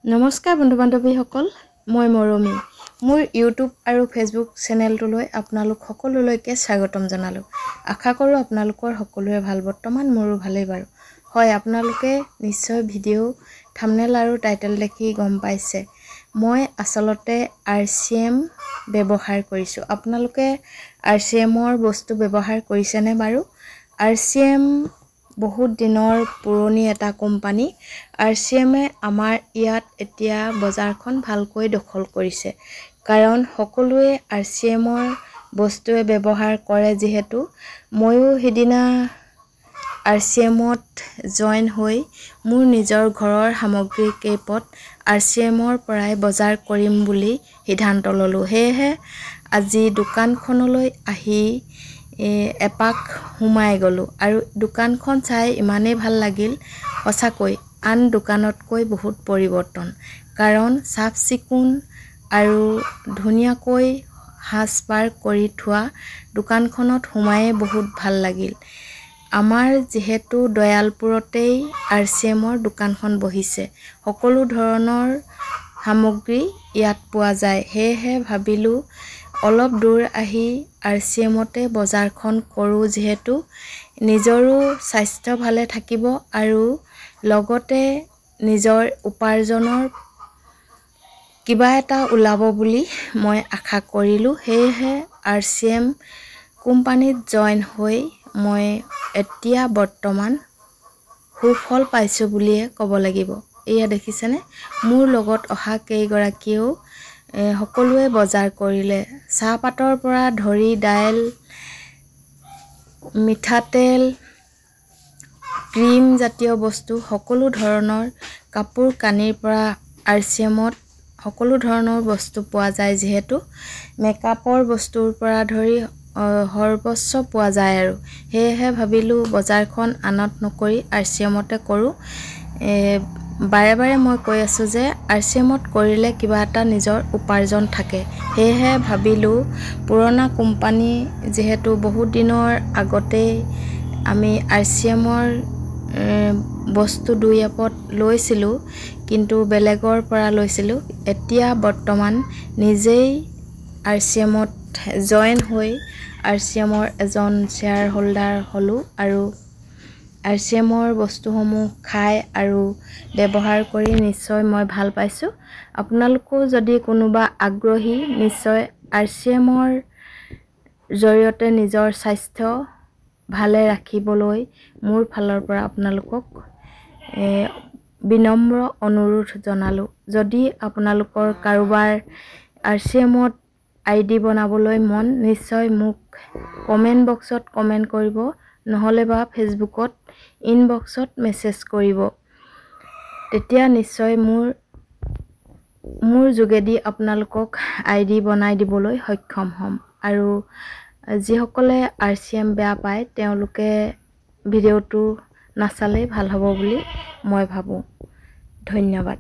নমস্কাৰ বন্ধু বান্ধৱীসকল, মই মৰমী। মোৰ ইউটিউব আৰু ফেচবুক চেনেলটোলৈ আপোনালোক সকলোলৈকে স্বাগতম জনালোঁ। আশা কৰোঁ আপোনালোকৰ সকলোৰে ভাল। বৰ্তমান মোৰো ভালেই বাৰু। হয়, আপোনালোকে নিশ্চয় ভিডিঅ' থাম্বনেইল আৰু টাইটেল দেখি গম পাইছে। মই আচলতে RCM ব্যৱহাৰ কৰিছোঁ। আপোনালোকে RCMৰ বস্তু ব্যৱহাৰ কৰিছেনে বাৰু? RCM বহুত দিনৰ পুৰণি এটা কোম্পানী। RCMে আমাৰ ইয়াত এতিয়া বজাৰখন ভালকৈ দখল কৰিছে, কাৰণ সকলোৱে RCMৰ বস্তুৱে ব্যৱহাৰ কৰে। যিহেতু ময়ো সিদিনা RCMত জইন হৈ মোৰ নিজৰ ঘৰৰ সামগ্ৰী কেইপদ RCMৰ পৰাই বজাৰ কৰিম বুলি সিদ্ধান্ত ল'লোঁ। সেয়েহে আজি দোকানখনলৈ আহি এপাক সোমাই গ'লোঁ আৰু দোকানখন চাই ইমানেই ভাল লাগিল। সঁচাকৈ আন দোকানতকৈ বহুত পৰিৱৰ্তন, কাৰণ চাফ চিকুণ আৰু ধুনীয়াকৈ সাজ পাৰ কৰি থোৱা দোকানখনত সোমায়ে বহুত ভাল লাগিল। আমাৰ যিহেতু দয়ালপুৰতেই RCMৰ দোকানখন বহিছে, সকলো ধৰণৰ সামগ্ৰী ইয়াত পোৱা যায়। সেয়েহে ভাবিলোঁ অলপ দূৰ আহি RCMতে বজাৰখন কৰোঁ, যিহেতু নিজৰো স্বাস্থ্য ভালে থাকিব আৰু লগতে নিজৰ উপাৰ্জনৰ কিবা এটা ওলাব বুলি মই আশা কৰিলোঁ। সেয়েহে RCM কোম্পানীত জইন হৈ মই এতিয়া বৰ্তমান সুফল পাইছোঁ বুলিয়ে ক'ব লাগিব। এয়া দেখিছেনে, মোৰ লগত অহা কেইগৰাকীয়েও সকলোৱে বজাৰ কৰিলে। চাহপাতৰ পৰা ধৰি দাইল, মিঠাতেল, ক্ৰীম জাতীয় বস্তু, সকলো ধৰণৰ কাপোৰ কানিৰ পৰা RCMত সকলো ধৰণৰ বস্তু পোৱা যায়। যিহেতু মেকআপৰ বস্তুৰ পৰা ধৰি সৰ্বস্ব পোৱা যায় আৰু সেয়েহে ভাবিলোঁ বজাৰখন আনত নকৰি RCMতে কৰোঁ। বাৰে বাৰে মই কৈ আছোঁ যে RCMত কৰিলে কিবা এটা নিজৰ উপাৰ্জন থাকে। সেয়েহে ভাবিলোঁ পুৰণা কোম্পানী যিহেতু বহুত দিনৰ আগতেই আমি RCMৰ বস্তু দুই এপদ লৈছিলোঁ, কিন্তু বেলেগৰ পৰা লৈছিলোঁ। এতিয়া বৰ্তমান নিজেই RCMত জইন হৈ RCMৰ এজন শ্বেয়াৰ হোল্ডাৰ হ'লোঁ আৰু RCMৰ বস্তুসমূহ খাই আৰু ব্যৱহাৰ কৰি নিশ্চয় মই ভাল পাইছোঁ। আপোনালোকো যদি কোনোবা আগ্ৰহী, নিশ্চয় RCMৰ জৰিয়তে নিজৰ স্বাস্থ্য ভালে ৰাখিবলৈ মোৰ ফালৰ পৰা আপোনালোকক বিনম্ৰ অনুৰোধ জনালোঁ। যদি আপোনালোকৰ কাৰোবাৰ RCMত ID বনাবলৈ মন, নিশ্চয় মোক কমেণ্ট বক্সত কমেণ্ট কৰিব, নহ'লে বা ফেচবুকত ইনবক্সত মেছেজ কৰিব। তেতিয়া নিশ্চয় মোৰ যোগেদি আপোনালোকক ID বনাই দিবলৈ সক্ষম হ'ম। আৰু যিসকলে RCM বেয়া পায়, তেওঁলোকে ভিডিঅ'টো নাচালেই ভাল হ'ব বুলি মই ভাবোঁ। ধন্যবাদ।